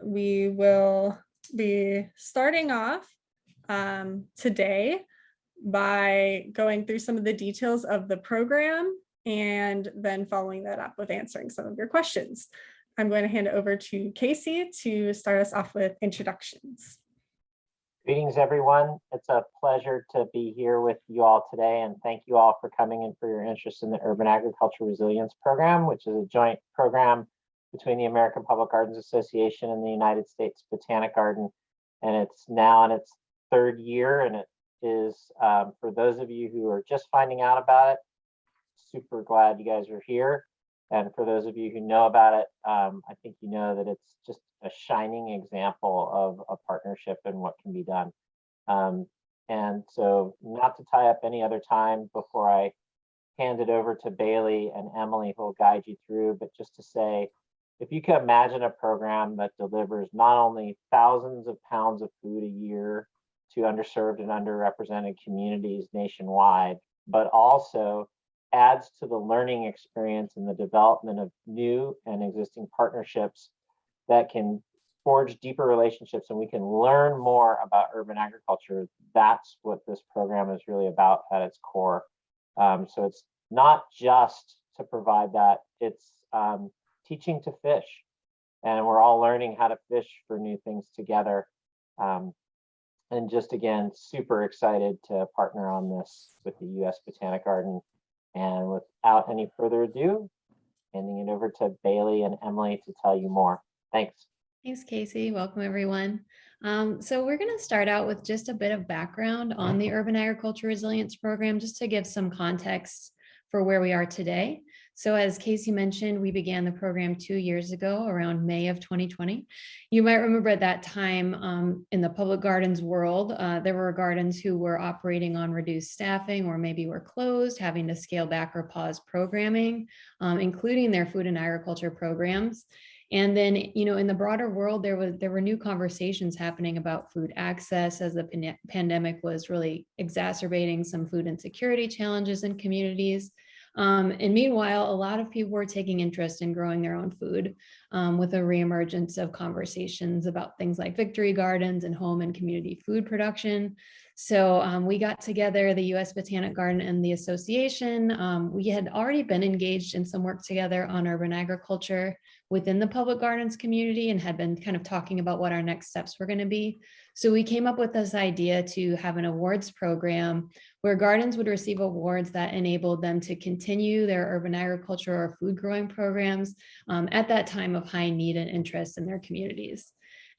we will be starting off today by going through some of the details of the program and then following that up with answering some of your questions. I'm going to hand it over to Casey to start us off with introductions. Greetings, everyone. It's a pleasure to be here with you all today, and thank you all for coming and for your interest in the Urban Agriculture Resilience Program, which is a joint program between the American Public Gardens Association and the United States Botanic Garden. And it's now in its third year, and it is, for those of you who are just finding out about it, super glad you guys are here. And for those of you who know about it, I think you know that it's just a shining example of a partnership and what can be done. And so not to tie up any other time before I hand it over to Bailey and Emily, who will guide you through, but just to say, if you can imagine a program that delivers not only thousands of pounds of food a year to underserved and underrepresented communities nationwide, but also adds to the learning experience and the development of new and existing partnerships that can forge deeper relationships, and we can learn more about urban agriculture. That's what this program is really about at its core. So it's not just to provide that, it's teaching to fish, and we're all learning how to fish for new things together. And just again, super excited to partner on this with the U.S. Botanic Garden. And without any further ado, handing it over to Bailey and Emily to tell you more. Thanks. Thanks, Casey. Welcome, everyone. So we're going to start out with just a bit of background on the Urban Agriculture Resilience Program, just to give some context for where we are today. So as Casey mentioned, we began the program 2 years ago, around May of 2020. You might remember at that time in the public gardens world, there were gardens who were operating on reduced staffing or maybe were closed, having to scale back or pause programming, including their food and agriculture programs. And then, you know, in the broader world, there were new conversations happening about food access as the pandemic was really exacerbating some food insecurity challenges in communities. And meanwhile, a lot of people were taking interest in growing their own food with a reemergence of conversations about things like victory gardens and home and community food production. So we got together, the U.S. Botanic Garden and the association. We had already been engaged in some work together on urban agriculture within the public gardens community and had been kind of talking about what our next steps were going to be. So we came up with this idea to have an awards program where gardens would receive awards that enabled them to continue their urban agriculture or food growing programs at that time of high need and interest in their communities.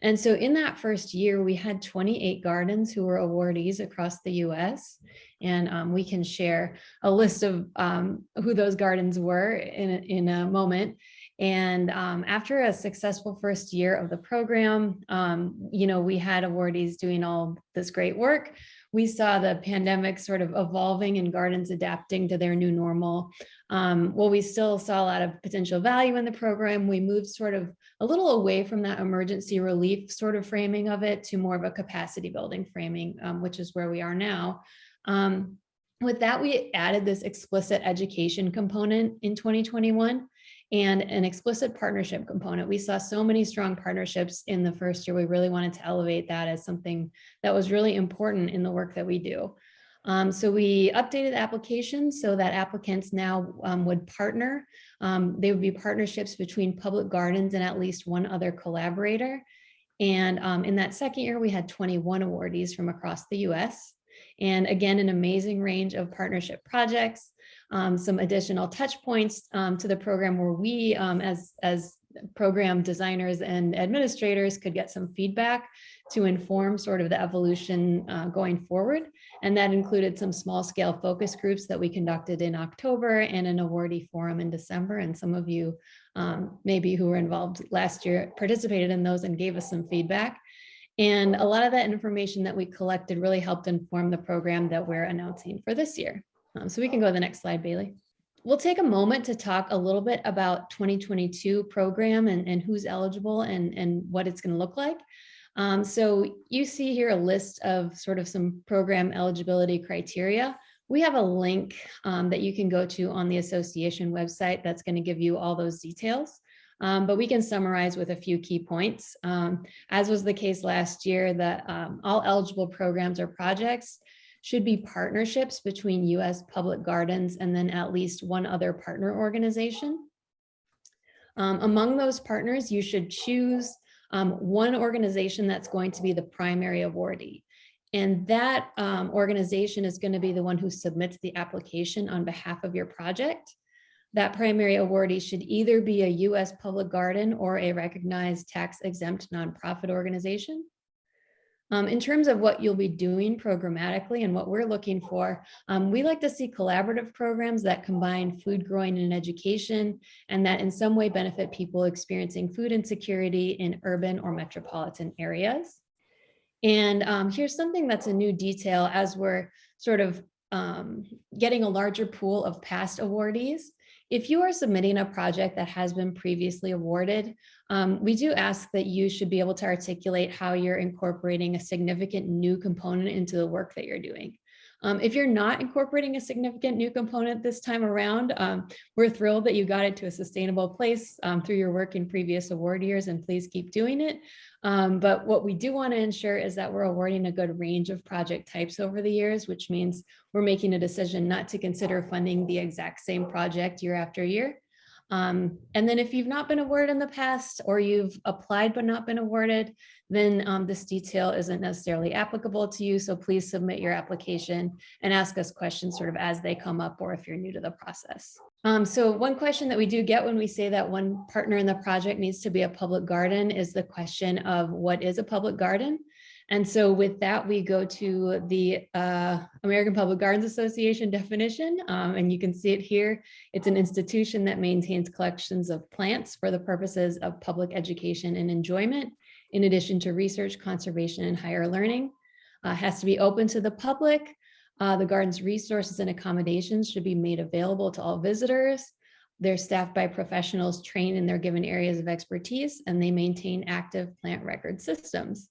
And so in that first year, we had 28 gardens who were awardees across the US. And we can share a list of who those gardens were in a moment. And after a successful first year of the program, you know, we had awardees doing all this great work. We saw the pandemic sort of evolving and gardens adapting to their new normal. Well, we still saw a lot of potential value in the program. We moved sort of a little away from that emergency relief sort of framing of it to more of a capacity building framing, which is where we are now. With that, we added this explicit education component in 2021. And an explicit partnership component. We saw so many strong partnerships in the first year. We really wanted to elevate that as something that was really important in the work that we do. So we updated the application so that applicants now would partner. They would be partnerships between public gardens and at least one other collaborator. And in that second year, we had 21 awardees from across the US. And again, an amazing range of partnership projects. Some additional touch points to the program where we, as program designers and administrators, could get some feedback to inform sort of the evolution going forward. And that included some small scale focus groups that we conducted in October and an awardee forum in December. And some of you maybe who were involved last year participated in those and gave us some feedback. And a lot of that information that we collected really helped inform the program that we're announcing for this year. So we can go to the next slide, Bailey. We'll take a moment to talk a little bit about 2022 program and who's eligible and what it's going to look like. So you see here a list of sort of some program eligibility criteria. We have a link that you can go to on the association website that's going to give you all those details. but we can summarize with a few key points. As was the case last year, that all eligible programs or projects should be partnerships between U.S. public gardens and then at least one other partner organization. Among those partners, you should choose one organization that's going to be the primary awardee. And that organization is going to be the one who submits the application on behalf of your project. That primary awardee should either be a U.S. public garden or a recognized tax-exempt nonprofit organization. In terms of what you'll be doing programmatically and what we're looking for, we like to see collaborative programs that combine food growing and education, and that in some way benefit people experiencing food insecurity in urban or metropolitan areas. And here's something that's a new detail as we're sort of getting a larger pool of past awardees. If you are submitting a project that has been previously awarded, we do ask that you should be able to articulate how you're incorporating a significant new component into the work that you're doing. If you're not incorporating a significant new component this time around, we're thrilled that you got it to a sustainable place through your work in previous award years, and please keep doing it. But what we do want to ensure is that we're awarding a good range of project types over the years, which means we're making a decision not to consider funding the exact same project year after year. And then if you've not been awarded in the past, or you've applied but not been awarded, then this detail isn't necessarily applicable to you. So please submit your application and ask us questions sort of as they come up, or if you're new to the process. So one question that we do get when we say that one partner in the project needs to be a public garden is the question of what is a public garden? And so with that, we go to the American Public Gardens Association definition, and you can see it here. It's an institution that maintains collections of plants for the purposes of public education and enjoyment, in addition to research, conservation, and higher learning. Has to be open to the public. The garden's resources and accommodations should be made available to all visitors. They're staffed by professionals trained in their given areas of expertise, and they maintain active plant record systems.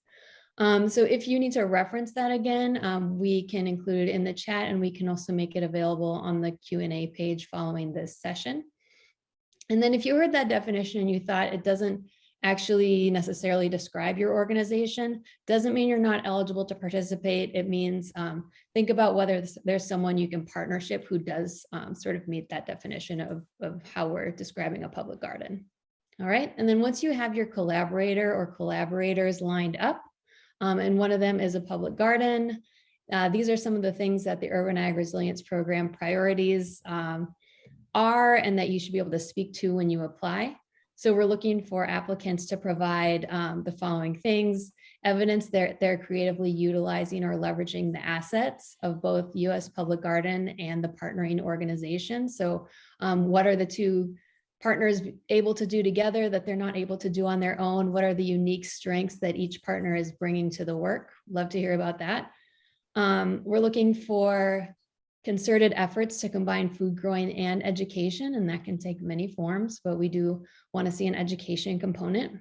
So if you need to reference that again, we can include it in the chat, and we can also make it available on the Q&A page following this session. And then if you heard that definition and you thought it doesn't actually necessarily describe your organization, doesn't mean you're not eligible to participate. It means think about whether there's someone you can partnership who does sort of meet that definition of how we're describing a public garden. All right, and then once you have your collaborator or collaborators lined up, and one of them is a public garden. These are some of the things that the Urban Ag Resilience Program priorities are, and that you should be able to speak to when you apply. So we're looking for applicants to provide the following things: evidence they're creatively utilizing or leveraging the assets of both U.S. Public Garden and the partnering organization. So what are the two partners able to do together that they're not able to do on their own? What are the unique strengths that each partner is bringing to the work? Love to hear about that. We're looking for concerted efforts to combine food growing and education, and that can take many forms, but we do want to see an education component.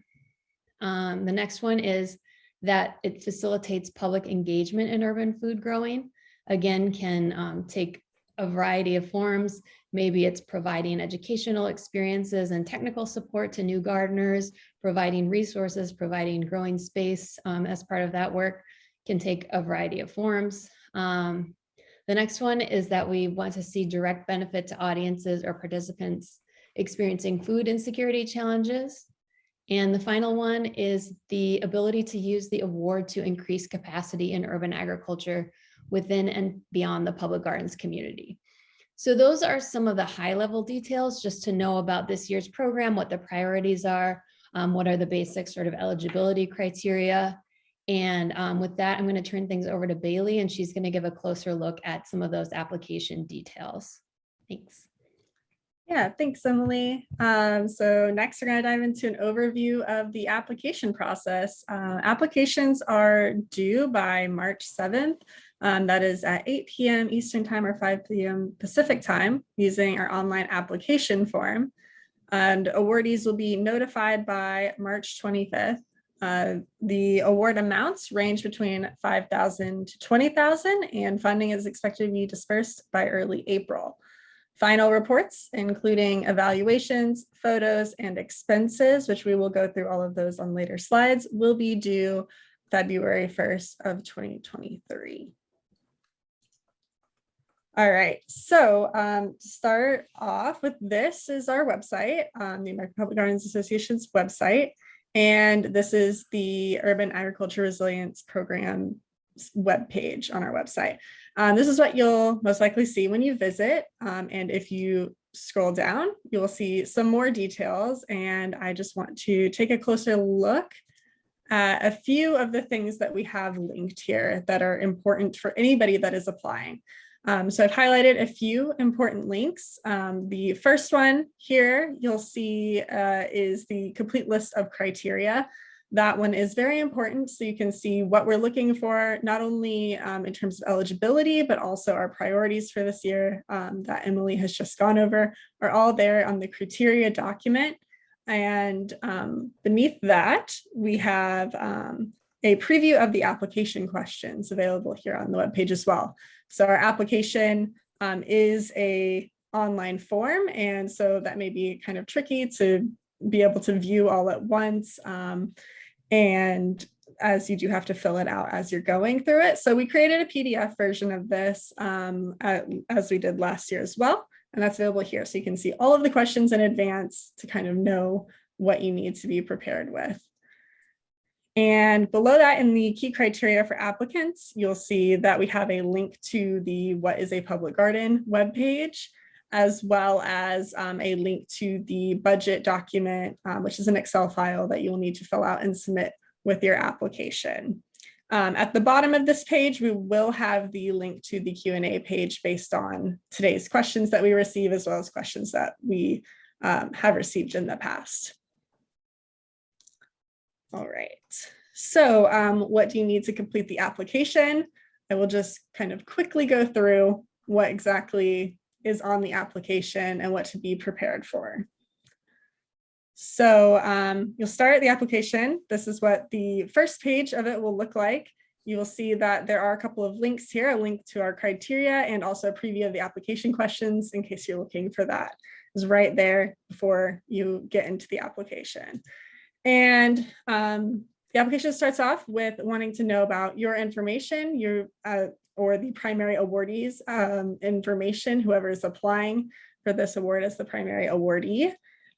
The next one is that it facilitates public engagement in urban food growing. Again, can take a variety of forms. Maybe it's providing educational experiences and technical support to new gardeners, providing resources, providing growing space as part of that work. Can take a variety of forms. The next one is that we want to see direct benefit to audiences or participants experiencing food insecurity challenges. And the final one is the ability to use the award to increase capacity in urban agriculture within and beyond the public gardens community. So those are some of the high level details just to know about this year's program, what the priorities are, what are the basic sort of eligibility criteria. And with that, I'm going to turn things over to Bailey, and she's going to give a closer look at some of those application details. Thanks. Yeah, thanks, Emily. So next, we're going to dive into an overview of the application process. Applications are due by March 7th. That is at 8 p.m. Eastern Time or 5 p.m. Pacific Time, using our online application form. And awardees will be notified by March 25th. The award amounts range between $5,000 to $20,000, and funding is expected to be dispersed by early April. Final reports, including evaluations, photos, and expenses, which we will go through all of those on later slides, will be due February 1st of 2023. All right, so to start off with, this is our website, the American Public Gardens Association's website, and this is the Urban Agriculture Resilience Program webpage on our website. This is what you'll most likely see when you visit, and if you scroll down, you will see some more details, and I just want to take a closer look at a few of the things that we have linked here that are important for anybody that is applying. So I've highlighted a few important links. The first one here you'll see is the complete list of criteria. That one is very important, so you can see what we're looking for, not only in terms of eligibility, but also our priorities for this year that Emily has just gone over, are all there on the criteria document. And beneath that, we have a preview of the application questions available here on the webpage as well. So our application is an online form, and so that may be kind of tricky to be able to view all at once. And as you do have to fill it out as you're going through it. So we created a PDF version of this as we did last year as well. And that's available here. So you can see all of the questions in advance to kind of know what you need to be prepared with. And below that, in the key criteria for applicants, you'll see that we have a link to the What is a Public Garden webpage, as well as a link to the budget document, which is an Excel file that you'll need to fill out and submit with your application. At the bottom of this page, we will have the link to the Q&A page based on today's questions that we receive, as well as questions that we have received in the past. All right, so what do you need to complete the application? I will just kind of quickly go through what exactly is on the application and what to be prepared for. So you'll start the application. This is what the first page of it will look like. You will see that there are a couple of links here, a link to our criteria and also a preview of the application questions in case you're looking for that. It's right there before you get into the application. And the application starts off with wanting to know about your information, or the primary awardees information, whoever is applying for this award as the primary awardee.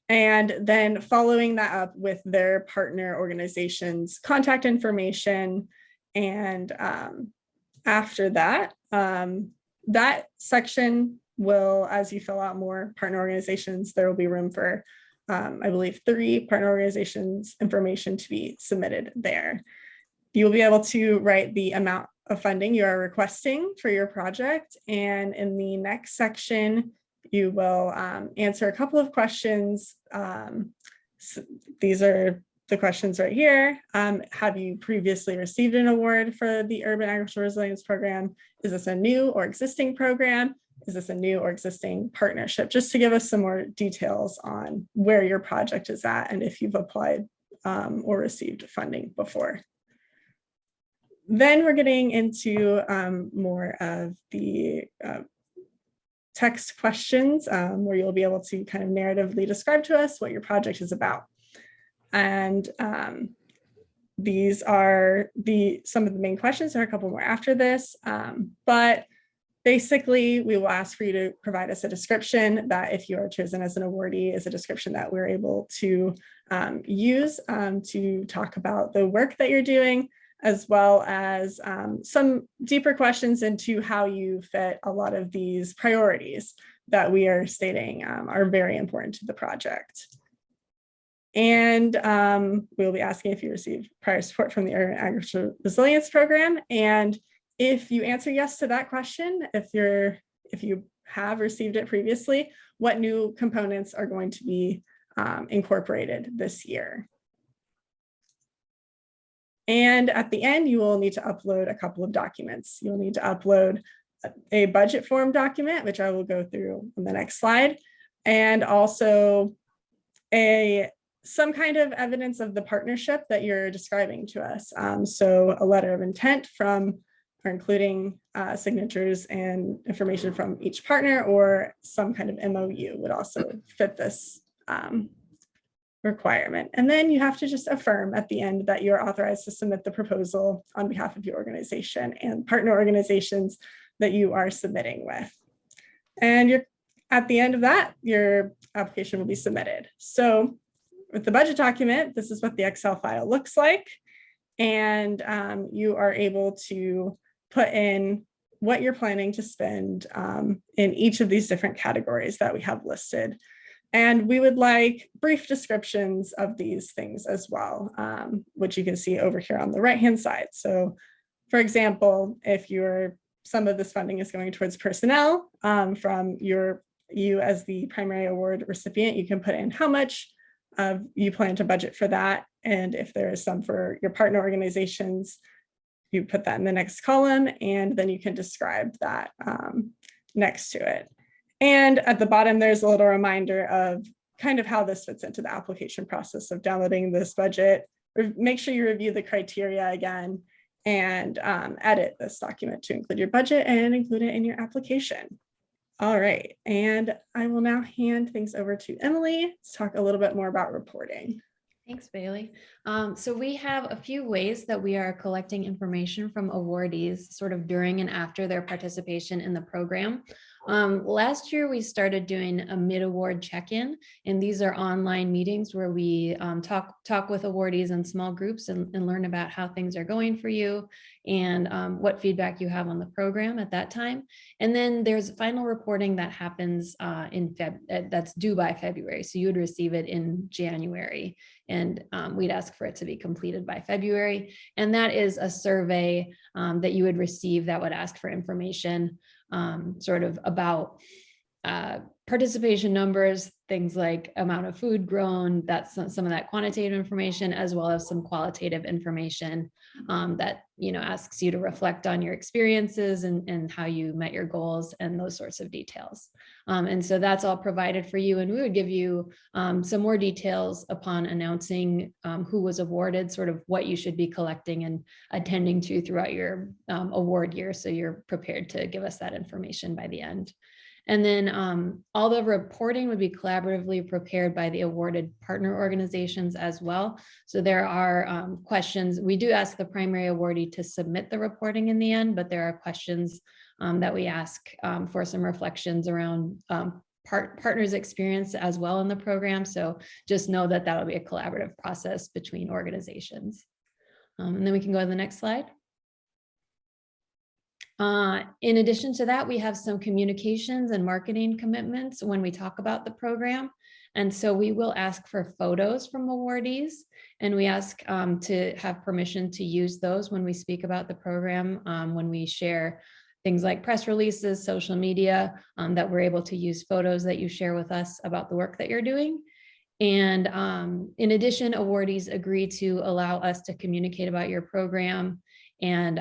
And then following that up with their partner organization's contact information. And after that, that section will, as you fill out more partner organizations, there will be room for, I believe, 3 partner organizations information to be submitted there. You will be able to write the amount of funding you are requesting for your project. And in the next section, you will answer a couple of questions. So these are the questions right here. Have you previously received an award for the Urban Agricultural Resilience Program? Is this a new or existing program? Is this a new or existing partnership? Just to give us some more details on where your project is at and if you've applied or received funding before. Then we're getting into more of the text questions where you'll be able to kind of narratively describe to us what your project is about. And these are some of the main questions. There are a couple more after this, but basically we will ask for you to provide us a description that, if you are chosen as an awardee, is a description that we're able to use to talk about the work that you're doing, as well as some deeper questions into how you fit a lot of these priorities that we are stating are very important to the project. And we'll be asking if you received prior support from the Urban Agricultural Resilience Program. And if you answer yes to that question, if you have received it previously, what new components are going to be incorporated this year? And at the end, you will need to upload a couple of documents. You'll need to upload a budget form document, which I will go through on the next slide, and also some kind of evidence of the partnership that you're describing to us. So a letter of intent from or including signatures and information from each partner, or some kind of MOU would also fit this requirement. And then you have to just affirm at the end that you're authorized to submit the proposal on behalf of your organization and partner organizations that you are submitting with. And at the end of that, your application will be submitted. So with the budget document, this is what the Excel file looks like. And you are able to put in what you're planning to spend in each of these different categories that we have listed. And we would like brief descriptions of these things as well, which you can see over here on the right-hand side. So for example, if some of this funding is going towards personnel from you as the primary award recipient, you can put in how much you plan to budget for that. And if there is some for your partner organizations, you put that in the next column, and then you can describe that next to it. And at the bottom, there's a little reminder of kind of how this fits into the application process of downloading this budget. Make sure you review the criteria again and edit this document to include your budget and include it in your application. All right, and I will now hand things over to Emily to talk a little bit more about reporting. Thanks, Bailey. So we have a few ways that we are collecting information from awardees sort of during and after their participation in the program. Last year, we started doing a mid-award check-in, and these are online meetings where we talk with awardees in small groups and learn about how things are going for you and what feedback you have on the program at that time. And then there's final reporting that happens that's due by February. So you would receive it in January, and we'd ask for it to be completed by February. And that is a survey that you would receive that would ask for information sort of about participation numbers, things like amount of food grown, that's some of that quantitative information, as well as some qualitative information that asks you to reflect on your experiences and how you met your goals and those sorts of details. And so that's all provided for you, and we would give you some more details upon announcing who was awarded, sort of what you should be collecting and attending to throughout your award year, so you're prepared to give us that information by the end. And then all the reporting would be collaboratively prepared by the awarded partner organizations as well. So there are questions. We do ask the primary awardee to submit the reporting in the end, but there are questions that we ask for some reflections around partners' experience as well in the program. So just know that that'll be a collaborative process between organizations. And then we can go to the next slide. In addition to that, we have some communications and marketing commitments when we talk about the program. And so we will ask for photos from awardees, and we ask to have permission to use those when we speak about the program, when we share things like press releases, social media, that we're able to use photos that you share with us about the work that you're doing. And in addition, awardees agree to allow us to communicate about your program and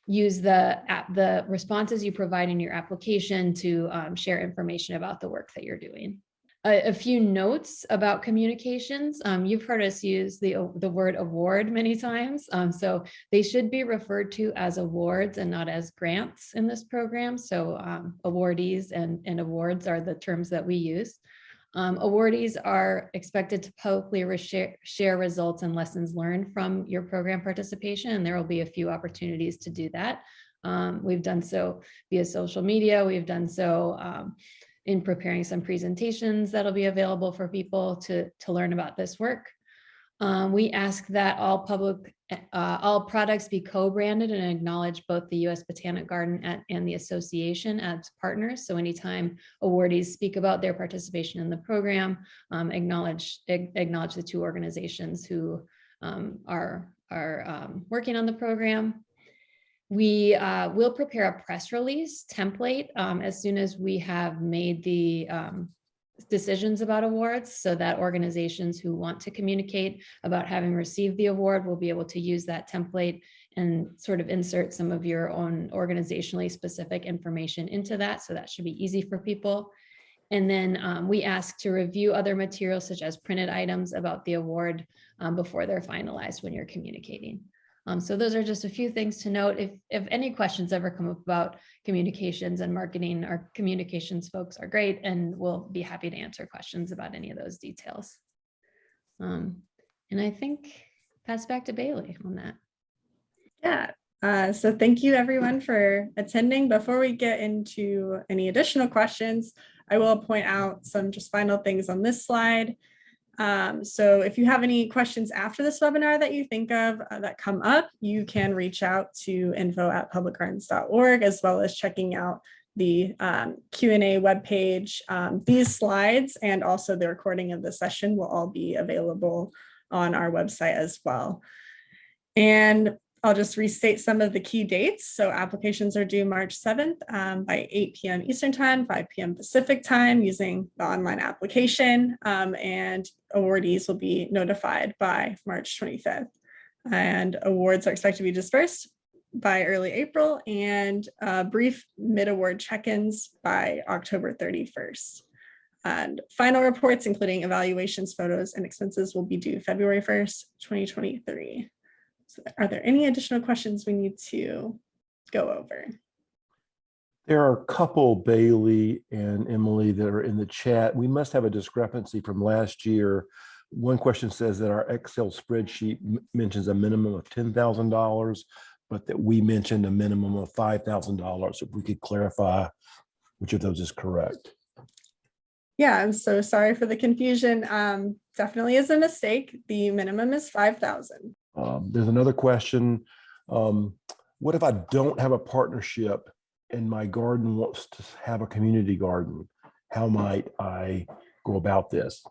use the responses you provide in your application to share information about the work that you're doing. A few notes about communications. You've heard us use the word award many times. So they should be referred to as awards and not as grants in this program. So awardees and awards are the terms that we use. Awardees are expected to publicly share results and lessons learned from your program participation, and there will be a few opportunities to do that. We've done so via social media. We've done so in preparing some presentations that'll be available for people to learn about this work. We ask that all products be co-branded and acknowledge both the U.S. Botanic Garden and the association as partners. So anytime awardees speak about their participation in the program, acknowledge the two organizations who are working on the program. We will prepare a press release template as soon as we have made the decisions about awards, so that organizations who want to communicate about having received the award will be able to use that template and sort of insert some of your own organizationally specific information into that. So that should be easy for people. And then we ask to review other materials such as printed items about the award before they're finalized when you're communicating. So those are just a few things to note. If any questions ever come up about communications and marketing, our communications folks are great and we'll be happy to answer questions about any of those details. And I think pass back to Bailey on that. Yeah, so thank you everyone for attending. Before we get into any additional questions, I will point out some just final things on this slide. So if you have any questions after this webinar that you think of that come up, you can reach out to info@publicgardens.org, as well as checking out the Q&A webpage. These slides and also the recording of the session will all be available on our website as well. And I'll just restate some of the key dates. So applications are due March 7th by 8 p.m. Eastern time, 5 p.m. Pacific time using the online application, and awardees will be notified by March 25th. And awards are expected to be dispersed by early April and brief mid-award check-ins by October 31st. And final reports, including evaluations, photos, and expenses will be due February 1st, 2023. So are there any additional questions we need to go over? There are a couple, Bailey and Emily, that are in the chat. We must have a discrepancy from last year. One question says that our Excel spreadsheet mentions a minimum of $10,000, but that we mentioned a minimum of $5,000. If we could clarify which of those is correct. Yeah, I'm so sorry for the confusion. Definitely is a mistake. The minimum is 5,000. There's another question. What if I don't have a partnership and my garden wants to have a community garden? How might I go about this?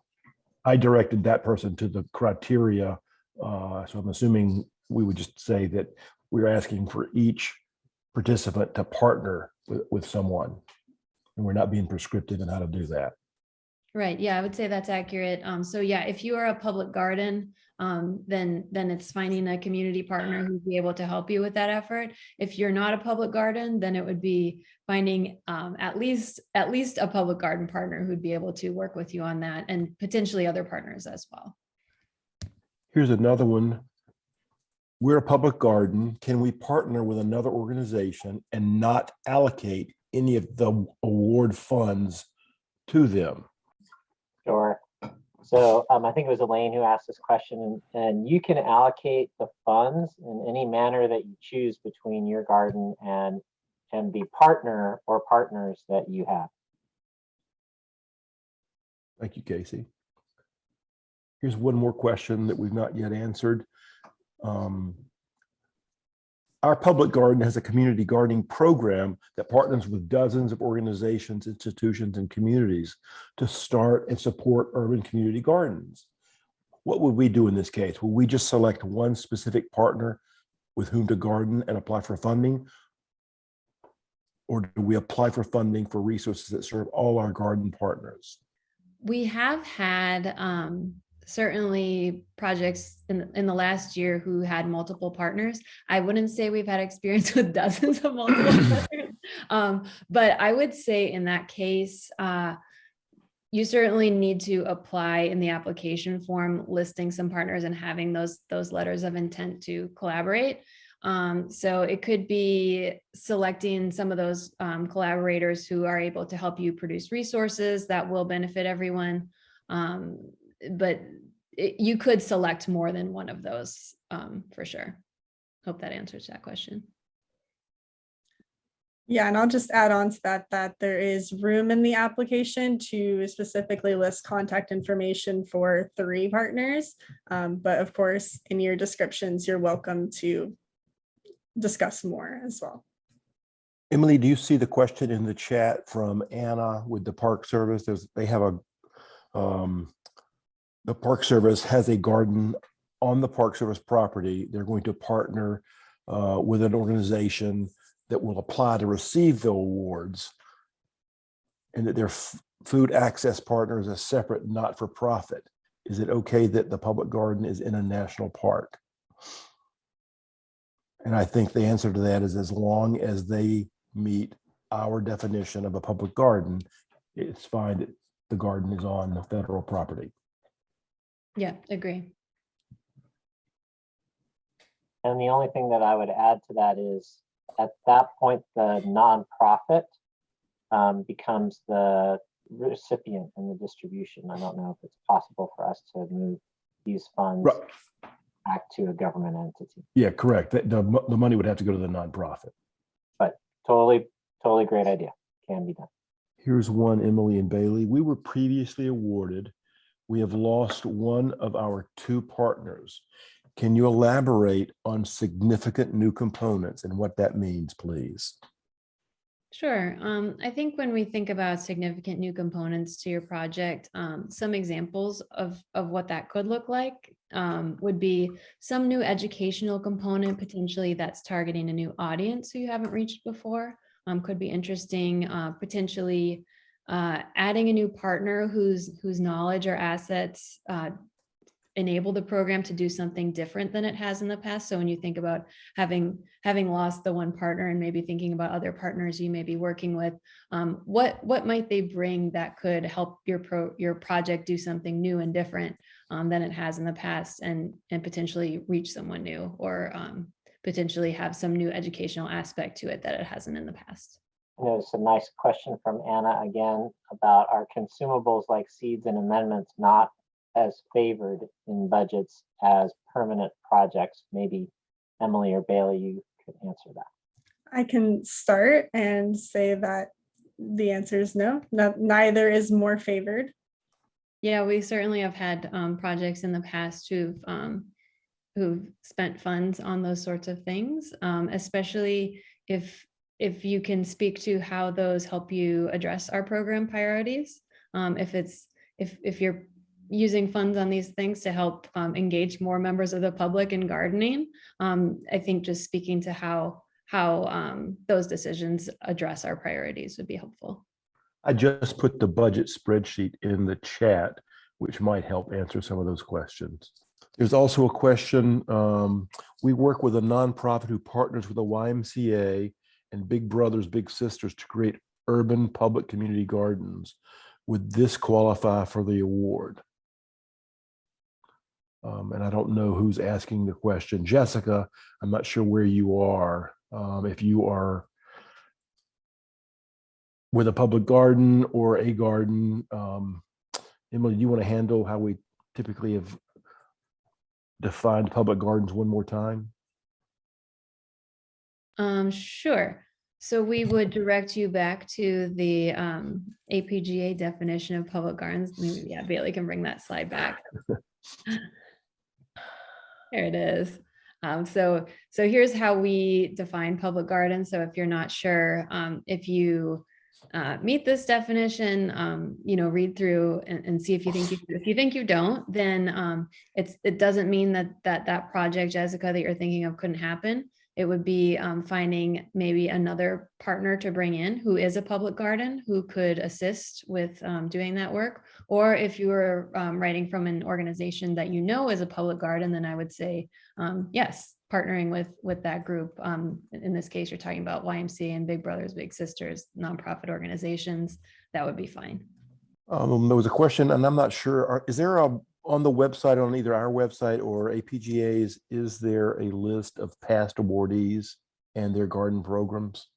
I directed that person to the criteria. So I'm assuming we would just say that we're asking for each participant to partner with someone, and we're not being prescriptive in how to do that. Right. Yeah, I would say that's accurate. So yeah, if you are a public garden, then it's finding a community partner who'd be able to help you with that effort. If you're not a public garden, then it would be finding at least a public garden partner who'd be able to work with you on that, and potentially other partners as well. Here's another one. We're a public garden. Can we partner with another organization and not allocate any of the award funds to them? Sure. So I think it was Elaine who asked this question, and you can allocate the funds in any manner that you choose between your garden and the partner or partners that you have. Thank you, Casey. Here's one more question that we've not yet answered. Our public garden has a community gardening program that partners with dozens of organizations, institutions, and communities to start and support urban community gardens. What would we do in this case? Will we just select one specific partner with whom to garden and apply for funding? Or do we apply for funding for resources that serve all our garden partners? We have had certainly projects in the last year who had multiple partners. I wouldn't say we've had experience with dozens of multiple partners, but I would say in that case, you certainly need to apply in the application form, listing some partners and having those letters of intent to collaborate. So it could be selecting some of those collaborators who are able to help you produce resources that will benefit everyone. But you could select more than one of those for sure. Hope that answers that question. Yeah, and I'll just add on to that there is room in the application to specifically list contact information for 3 partners. But of course, in your descriptions, you're welcome to discuss more as well. Emily, do you see the question in the chat from Anna with the Park Service? They have the Park Service has a garden on the Park Service property. They're going to partner with an organization that will apply to receive the awards, and that their food access partner is a separate not-for-profit. Is it okay that the public garden is in a national park? And I think the answer to that is, as long as they meet our definition of a public garden, it's fine that the garden is on the federal property. Yeah, agree. And the only thing that I would add to that is at that point, the nonprofit becomes the recipient in the distribution. I don't know if it's possible for us to move these funds Right. back to a government entity, Yeah, correct. The money would have to go to the nonprofit. but totally great idea. Can be done. Here's one, Emily and Bailey. We were previously awarded. We have lost one of our two partners. Can you elaborate on significant new components and what that means, please? Sure. I think when we think about significant new components to your project, some examples of what that could look like would be some new educational component, potentially that's targeting a new audience who you haven't reached before. Could be interesting, potentially adding a new partner whose knowledge or assets enable the program to do something different than it has in the past. So when you think about having lost the one partner and maybe thinking about other partners you may be working with, what might they bring that could help your project do something new and different than it has in the past, and potentially reach someone new, or potentially have some new educational aspect to it that it hasn't in the past. There's a nice question from Anna again about our consumables like seeds and amendments not as favored in budgets as permanent projects. Maybe Emily or Bailey, you could answer that. I can start and say that the answer is no, neither is more favored. Yeah, we certainly have had projects in the past who've spent funds on those sorts of things, especially if you can speak to how those help you address our program priorities. If you're using funds on these things to help engage more members of the public in gardening, I think just speaking to how those decisions address our priorities would be helpful. I just put the budget spreadsheet in the chat, which might help answer some of those questions. There's also a question. We work with a nonprofit who partners with a YMCA and Big Brothers Big Sisters to create urban public community gardens. Would this qualify for the award? And I don't know who's asking the question. Jessica, I'm not sure where you are. If you are with a public garden or a garden, Emily, do you want to handle how we typically have defined public gardens one more time? Sure. So we would direct you back to the APGA definition of public gardens. Maybe, yeah, Bailey can bring that slide back. There it is. So here's how we define public gardens. So if you're not sure, if you meet this definition, read through and see if you think if you think you don't, then it doesn't mean that project, Jessica, that you're thinking of couldn't happen. It would be finding maybe another partner to bring in who is a public garden who could assist with doing that work. Or if you were writing from an organization that you know is a public garden, then I would say yes, partnering with that group. In this case, you're talking about YMCA and Big Brothers Big Sisters, nonprofit organizations. That would be fine. There was a question, and I'm not sure. Is there on the website, on either our website or APGA's, is there a list of past awardees and their garden programs?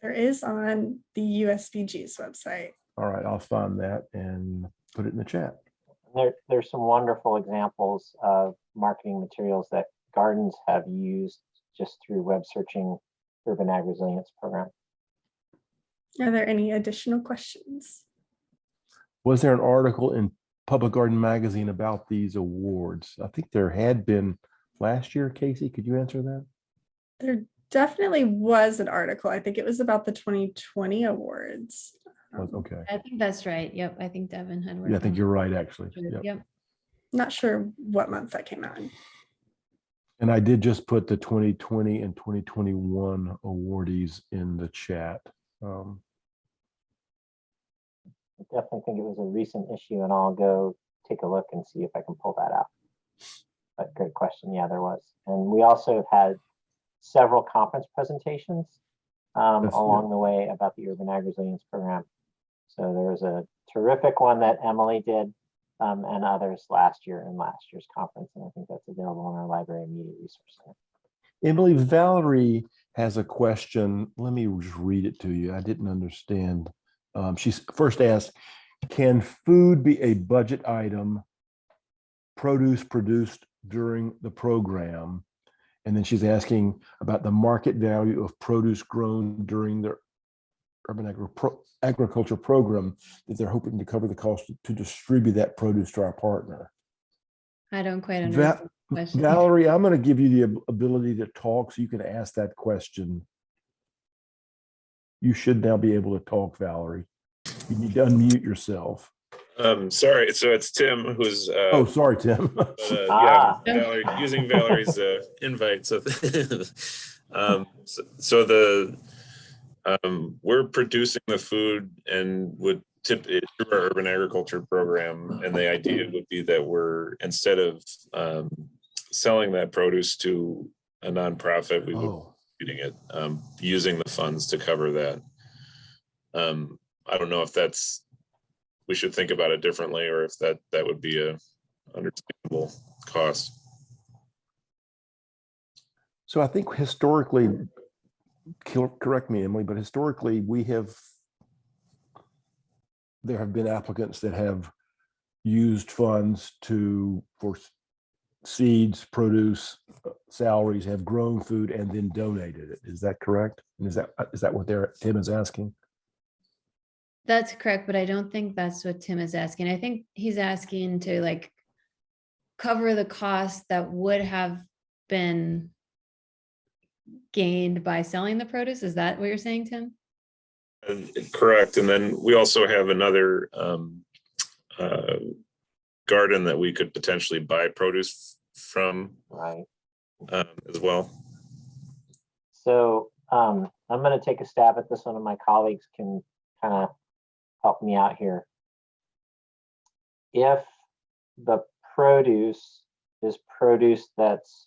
There is on the USBG's website. All right, I'll find that and put it in the chat. There's some wonderful examples of marketing materials that gardens have used just through web searching Urban Ag Resilience Program. Are there any additional questions? Was there an article in Public Garden Magazine about these awards? I think there had been last year. Casey, could you answer that? There definitely was an article. I think it was about the 2020 awards. Okay. I think that's right. Yep. I think Devin had worked. Yeah, I think you're right, actually. Yep. Not sure what month that came out in. And I did just put the 2020 and 2021 awardees in the chat. I definitely think it was a recent issue, and I'll go take a look and see if I can pull that out. But great question. Yeah, there was. And we also had several conference presentations along the way about the Urban Ag Resilience Program. So there was a terrific one that Emily did and others last year in last year's conference. And I think that's available in our library media resource center. Emily, Valerie has a question. Let me just read it to you. I didn't understand. She's first asked, can food be a budget item, produce produced during the program? And then she's asking about the market value of produce grown during the urban agriculture program that they're hoping to cover the cost to distribute that produce to our partner. I don't quite understand the question. Valerie, I'm going to give you the ability to talk so you can ask that question. You should now be able to talk, Valerie. You need to unmute yourself. Sorry, so it's Tim who's Oh, sorry, Tim. yeah, Valerie, using Valerie's invite. So we're producing the food and would tip it through our urban agriculture program, and the idea would be that we're, instead of selling that produce to a nonprofit, we would be eating it, using the funds to cover that. I don't know if we should think about it differently, or if that would be a understandable cost. So I think historically, correct me, Emily, but historically there have been applicants that have used funds for seeds, produce, salaries, have grown food and then donated it. Is that correct? And is that what Tim is asking? That's correct, but I don't think that's what Tim is asking. I think he's asking to like cover the cost that would have been gained by selling the produce. Is that what you're saying, Tim? Correct. And then we also have another garden that we could potentially buy produce from, Right. as well. So I'm going to take a stab at this one, and my colleagues can kind of help me out here. If the produce is produce that's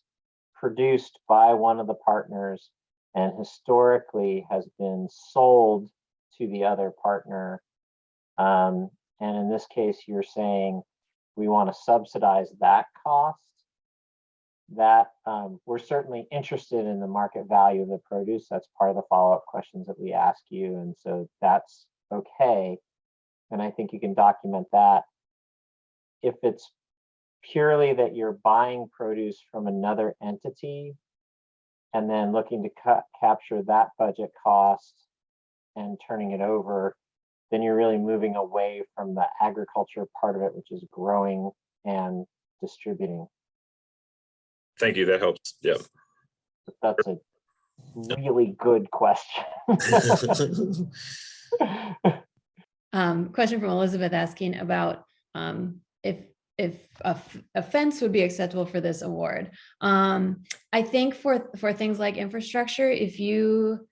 produced by one of the partners and historically has been sold to the other partner, and in this case you're saying we want to subsidize that cost, that we're certainly interested in the market value of the produce. That's part of the follow-up questions that we ask you, and so that's okay. And I think you can document that. If it's purely that you're buying produce from another entity and then looking to capture that budget cost and turning it over, then you're really moving away from the agriculture part of it, which is growing and distributing. Thank you. That helps. Yep. That's a really good question. Question from Elizabeth asking about if a fence would be acceptable for this award. I think for things like infrastructure, if you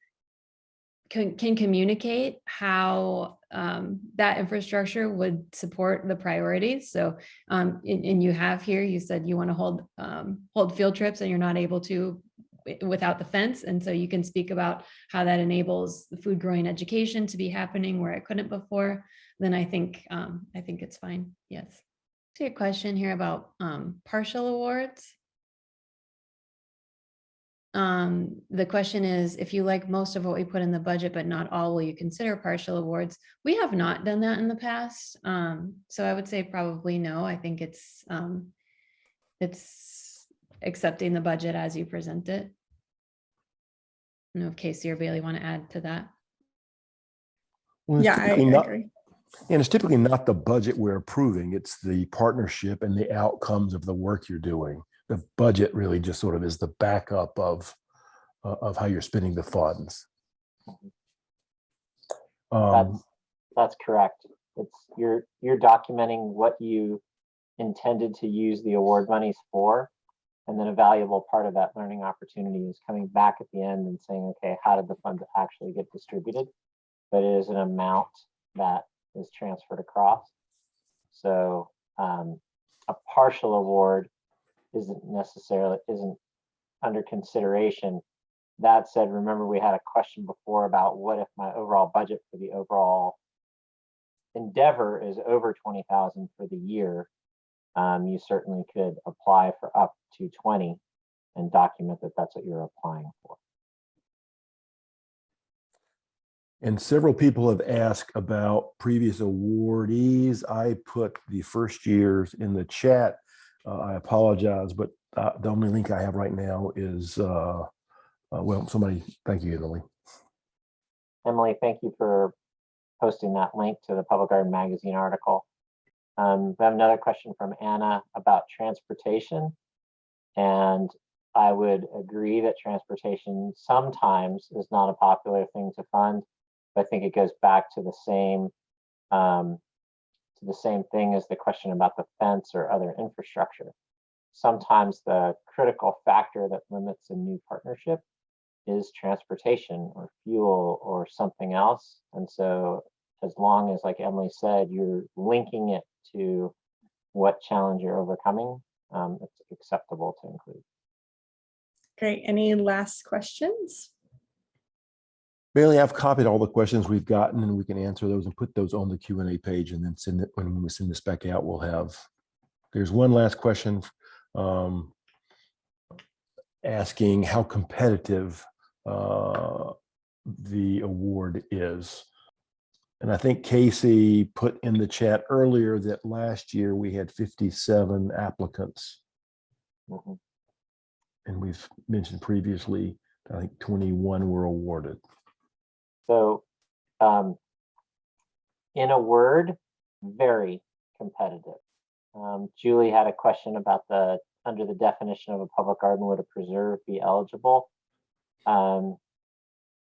can communicate how that infrastructure would support the priorities. So, and you have here, you said you want to hold field trips and you're not able to without the fence. And so you can speak about how that enables the food growing education to be happening where it couldn't before. Then I think it's fine. Yes. To your question here about partial awards. The question is, if you like most of what we put in the budget, but not all, will you consider partial awards? We have not done that in the past. So I would say probably no. I think it's accepting the budget as you present it. I don't know if Casey or Bailey want to add to that. Well, Yeah, I agree. And it's typically not the budget we're approving. It's the partnership and the outcomes of the work you're doing. The budget really just sort of is the backup of how you're spending the funds. That's correct. It's you're documenting what you intended to use the award monies for, and then a valuable part of that learning opportunity is coming back at the end and saying, okay, how did the funds actually get distributed? But it is an amount that is transferred across. So a partial award isn't under consideration. That said, remember we had a question before about what if my overall budget for the overall endeavor is over 20,000 for the year, you certainly could apply for up to 20 and document that that's what you're applying for. And several people have asked about previous awardees. I put the first years in the chat. I apologize, but the only link I have right now is, well, somebody, thank you, Emily. Emily, thank you for posting that link to the Public Garden Magazine article. We have another question from Anna about transportation. And I would agree that transportation sometimes is not a popular thing to fund. I think it goes back to the same thing as the question about the fence or other infrastructure. Sometimes the critical factor that limits a new partnership is transportation or fuel or something else. And so as long as, like Emily said, you're linking it to what challenge you're overcoming, it's acceptable to include. Great. Any last questions? Bailey, I've copied all the questions we've gotten and we can answer those and put those on the Q&A page and then send it when we send this back out. We'll have, there's one last question asking how competitive the award is. And I think Casey put in the chat earlier that last year we had 57 applicants. Mm-hmm. And we've mentioned previously, I think 21 were awarded. So in a word, very competitive. Julie had a question about under the definition of a public garden, would a preserve be eligible?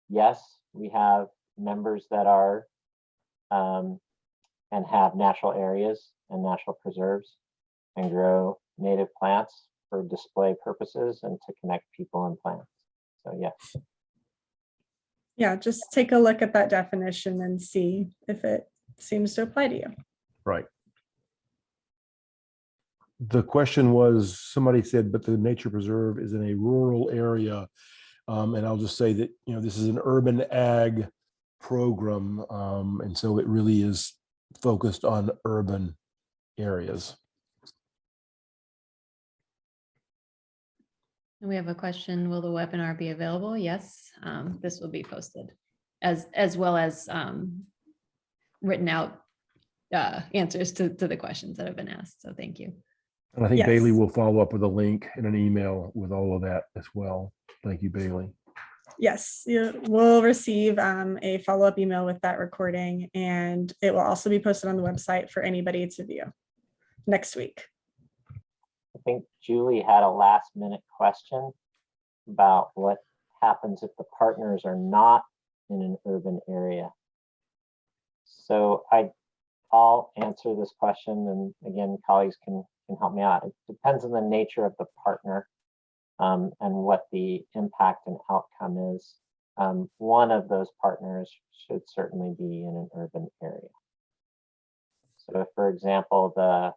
Yes, we have members that are and have natural areas and natural preserves and grow native plants for display purposes and to connect people and plants. So yes. Yeah, just take a look at that definition and see if it seems to apply to you. Right. The question was, somebody said, but the nature preserve is in a rural area. And I'll just say that, this is an urban ag program. And so it really is focused on urban areas. And we have a question, will the webinar be available? Yes, this will be posted as well as written out answers to the questions that have been asked. So thank you. And I think Yes. Bailey will follow up with a link and an email with all of that as well. Thank you, Bailey. Yes, you will receive a follow-up email with that recording, and it will also be posted on the website for anybody to view next week. I think Julie had a last minute question about what happens if the partners are not in an urban area. So I'll answer this question, and again, colleagues can help me out. It depends on the nature of the partner and what the impact and outcome is. One of those partners should certainly be in an urban area. So if, for example, the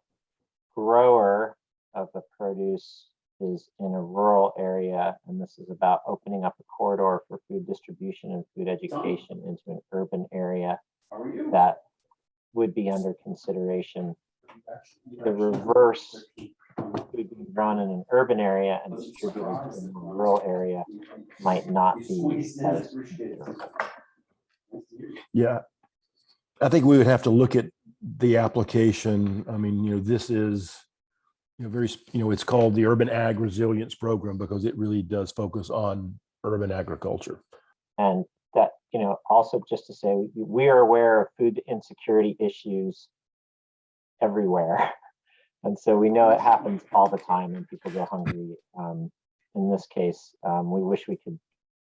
grower of the produce is in a rural area, and this is about opening up a corridor for food distribution and food education into an urban area that would be under consideration. The reverse, food being grown in an urban area and distributed in a rural area might not be as Yeah, I think we would have to look at the application. I mean, this is, very, it's called the Urban Ag Resilience Program because it really does focus on urban agriculture. And that, also just to say, we are aware of food insecurity issues everywhere. And so we know it happens all the time when people go hungry. In this case, we wish we could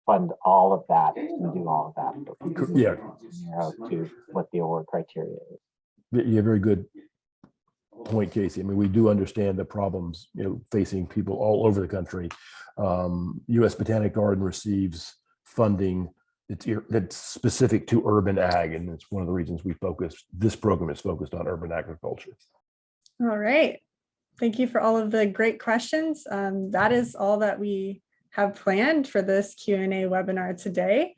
fund all of that and do all of that. But we Yeah. to what the award criteria is. Yeah, very good point, Casey. I mean, we do understand the problems, facing people all over the country. U.S. Botanic Garden receives funding that's specific to urban ag, and it's one of the reasons this program is focused on urban agriculture. All right. Thank you for all of the great questions. That is all that we have planned for this Q&A webinar today.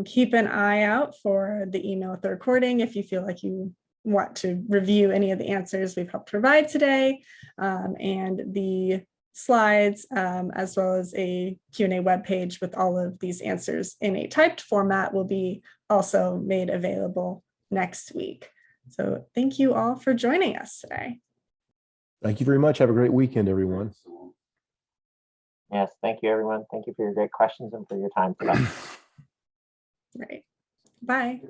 Keep an eye out for the email with the recording if you feel like you want to review any of the answers we've helped provide today, and the slides, as well as a Q&A webpage with all of these answers in a typed format will be also made available next week. So thank you all for joining us today. Thank you very much. Have a great weekend, everyone. Yes, thank you, everyone. Thank you for your great questions and for your time today. Right. Bye.